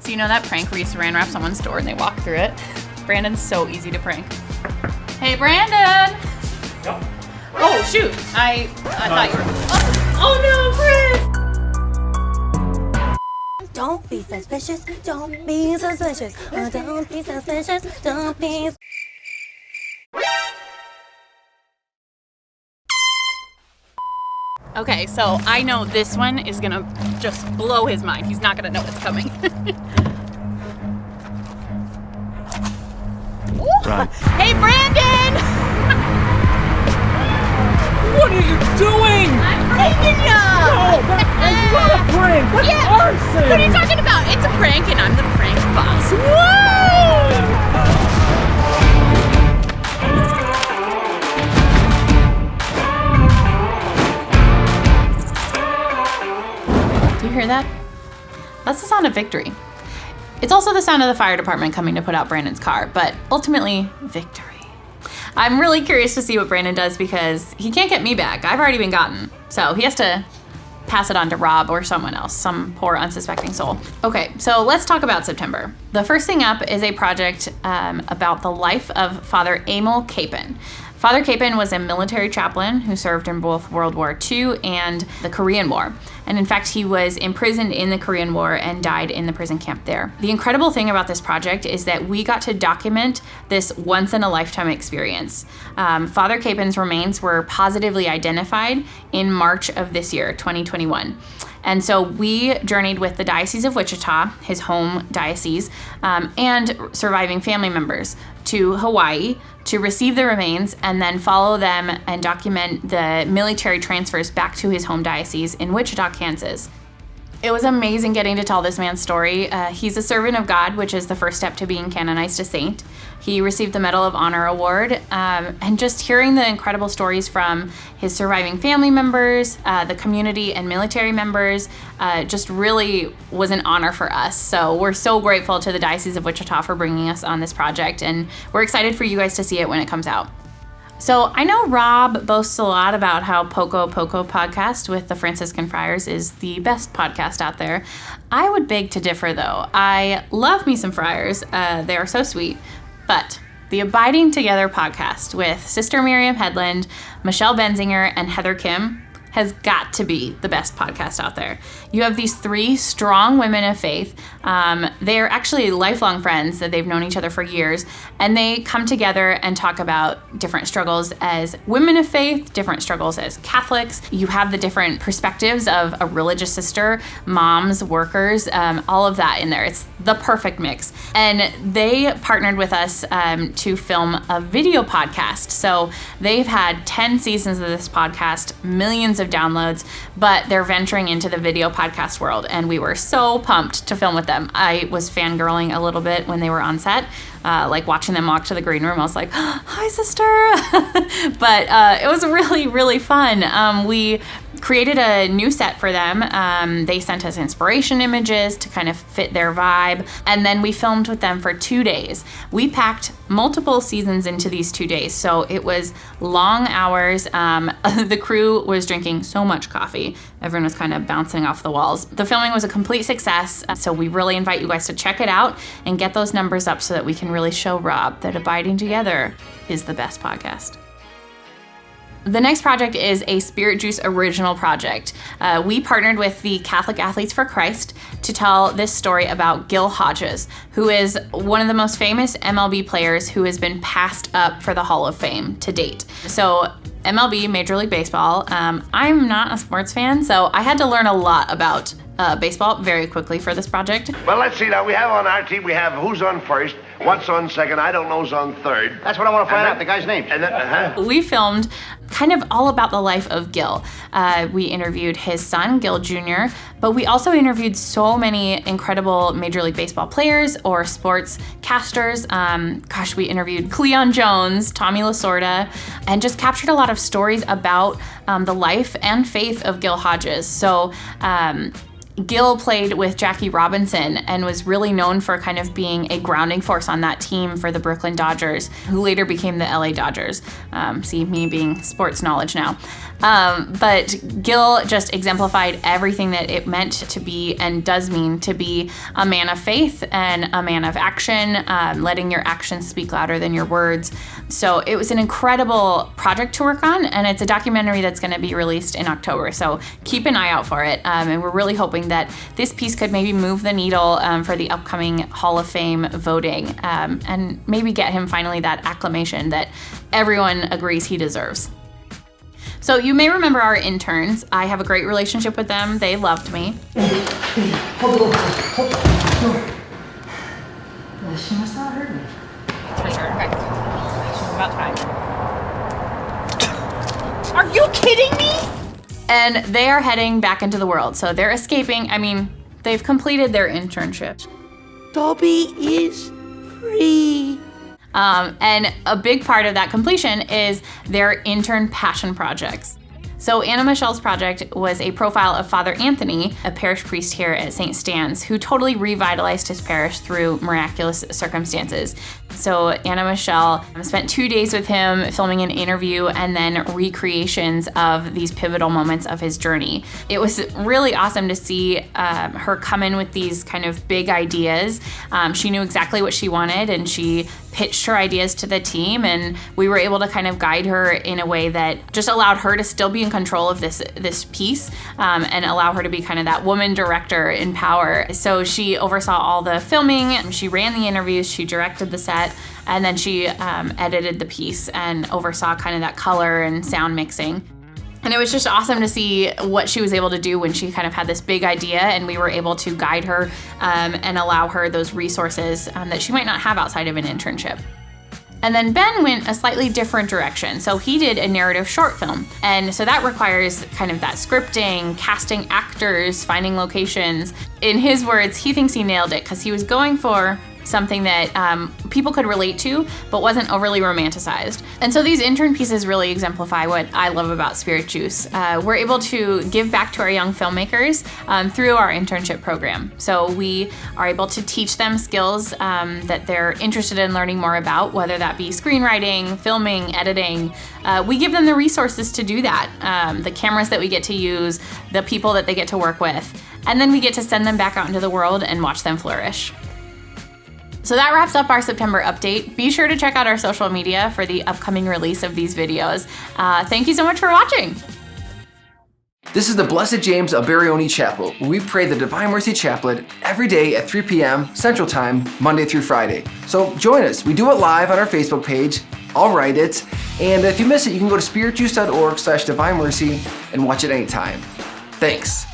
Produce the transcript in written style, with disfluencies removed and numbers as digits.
So you know that prank where you saran wrap someone's door and they walk through it? Brandon's so easy to prank. Hey, Brandon! Yep. Oh, shoot. I thought you were... Oh no, Chris! Don't be suspicious. Don't be suspicious. Don't be suspicious. Don't be... Okay, so I know this one is gonna just blow his mind. He's not gonna know what's coming. Run. Hey, Brandon! What are you doing? I'm pranking ya! No, that's not a prank. That's arson. What are you talking about? It's a prank and I'm the prank boss. Whoa! Do you hear that? That's the sound of victory. It's also the sound of the fire department coming to put out Brandon's car, but ultimately, victory. I'm really curious to see what Brandon does because he can't get me back. I've already been gotten. So he has to pass it on to Rob or someone else, some poor unsuspecting soul. Okay, so let's talk about September. The first thing up is a project about the life of Father Emil Kapaun. Father Kapaun was a military chaplain who served in both World War II and the Korean War. And in fact, he was imprisoned in the Korean War and died in the prison camp there. The incredible thing about this project is that we got to document this once-in-a-lifetime experience. Father Kapaun's remains were positively identified in March of this year, 2021. And so we journeyed with the Diocese of Wichita, his home diocese, and surviving family members to Hawaii to receive the remains and then follow them and document the military transfers back to his home diocese in Wichita, Kansas. It was amazing getting to tell this man's story. He's a servant of God, which is the first step to being canonized a saint. He received the Medal of Honor award, and just hearing the incredible stories from his surviving family members, the community and military members, just really was an honor for us. So we're so grateful to the Diocese of Wichita for bringing us on this project, and we're excited for you guys to see it when it comes out. So I know Rob boasts a lot about how Poco podcast with the Franciscan Friars is the best podcast out there. I would beg to differ, though. I love me some friars. They are so sweet. But the Abiding Together podcast with Sister Miriam Heidland, Michelle Benzinger, and Heather Khym has got to be the best podcast out there. You have these three strong women of faith. They're actually lifelong friends that they've known each other for years, and they come together and talk about different struggles as women of faith, different struggles as Catholics. You have the different perspectives of a religious sister, moms, workers, all of that in there. It's the perfect mix. And they partnered with us to film a video podcast. So they've had 10 seasons of this podcast, millions of downloads, but they're venturing into the video podcast world, and we were so pumped to film with them. I was fangirling a little bit when they were on set, like watching them walk to the green room. I was like, hi, sister. But it was really, really fun. We created a new set for them. They sent us inspiration images to kind of fit their vibe, and then we filmed with them for 2 days. We packed multiple seasons into these 2 days, so it was long hours. The crew was drinking so much coffee. Everyone was kind of bouncing off the walls. The filming was a complete success, so we really invite you guys to check it out and get those numbers up so that we can really show Rob that Abiding Together is the best podcast. The next project is a Spirit Juice original project. We partnered with the Catholic Athletes for Christ to tell this story about Gil Hodges, who is one of the most famous MLB players who has been passed up for the Hall of Fame to date. So MLB, Major League Baseball, I'm not a sports fan, so I had to learn a lot about baseball very quickly for this project. Well, let's see now. We have on our team, we have who's on first, what's on second, I don't know who's on third. That's what I want to find out, the guy's name. And then, We filmed kind of all about the life of Gil. We interviewed his son, Gil Jr., but we also interviewed so many incredible Major League Baseball players or sports casters. We interviewed Cleon Jones, Tommy Lasorda, and just captured a lot of stories about the life and faith of Gil Hodges. So Gil played with Jackie Robinson and was really known for kind of being a grounding force on that team for the Brooklyn Dodgers, who later became the LA Dodgers. See me being sports knowledge now. But Gil just exemplified everything that it meant to be and does mean to be a man of faith and a man of action, letting your actions speak louder than your words. So it was an incredible project to work on, and it's a documentary that's going to be released in October. So keep an eye out for it. And we're really hoping that this piece could maybe move the needle for the upcoming Hall of Fame voting, and maybe get him finally that acclamation that everyone agrees he deserves. So you may remember our interns. I have a great relationship with them. They loved me. She must not hurt me. That's for sure. Okay. She's about time. Are you kidding me? And they are heading back into the world. So they're escaping. I mean, they've completed their internship. Dobby is free. And a big part of that completion is their intern passion projects. So Anna Michelle's project was a profile of Father Anthony, a parish priest here at St. Stan's, who totally revitalized his parish through miraculous circumstances. So Anna Michelle spent 2 days with him filming an interview and then recreations of these pivotal moments of his journey. It was really awesome to see her come in with these kind of big ideas. She knew exactly what she wanted, and she pitched her ideas to the team, and we were able to kind of guide her in a way that just allowed her to still be in control of this piece, and allow her to be kind of that woman director in power. So she oversaw all the filming, she ran the interviews, she directed the set, and then she edited the piece and oversaw kind of that color and sound mixing. And it was just awesome to see what she was able to do when she kind of had this big idea, and we were able to guide her and allow her those resources that she might not have outside of an internship. And then Ben went a slightly different direction. So he did a narrative short film. And so that requires kind of that scripting, casting actors, finding locations. In his words, he thinks he nailed it because he was going for something that people could relate to, but wasn't overly romanticized. And so these intern pieces really exemplify what I love about Spirit Juice. We're able to give back to our young filmmakers through our internship program. So we are able to teach them skills that they're interested in learning more about, whether that be screenwriting, filming, editing. We give them the resources to do that, the cameras that we get to use, the people that they get to work with, and then we get to send them back out into the world and watch them flourish. So that wraps up our September update. Be sure to check out our social media for the upcoming release of these videos. Thank you so much for watching. This is the Blessed James of Barione Chapel, where we pray the Divine Mercy Chaplet every day at 3 p.m. Central Time, Monday through Friday. So join us. We do it live on our Facebook page. I'll write it. And if you miss it, you can go to spiritjuice.org/Divine Mercy and watch it anytime. Thanks.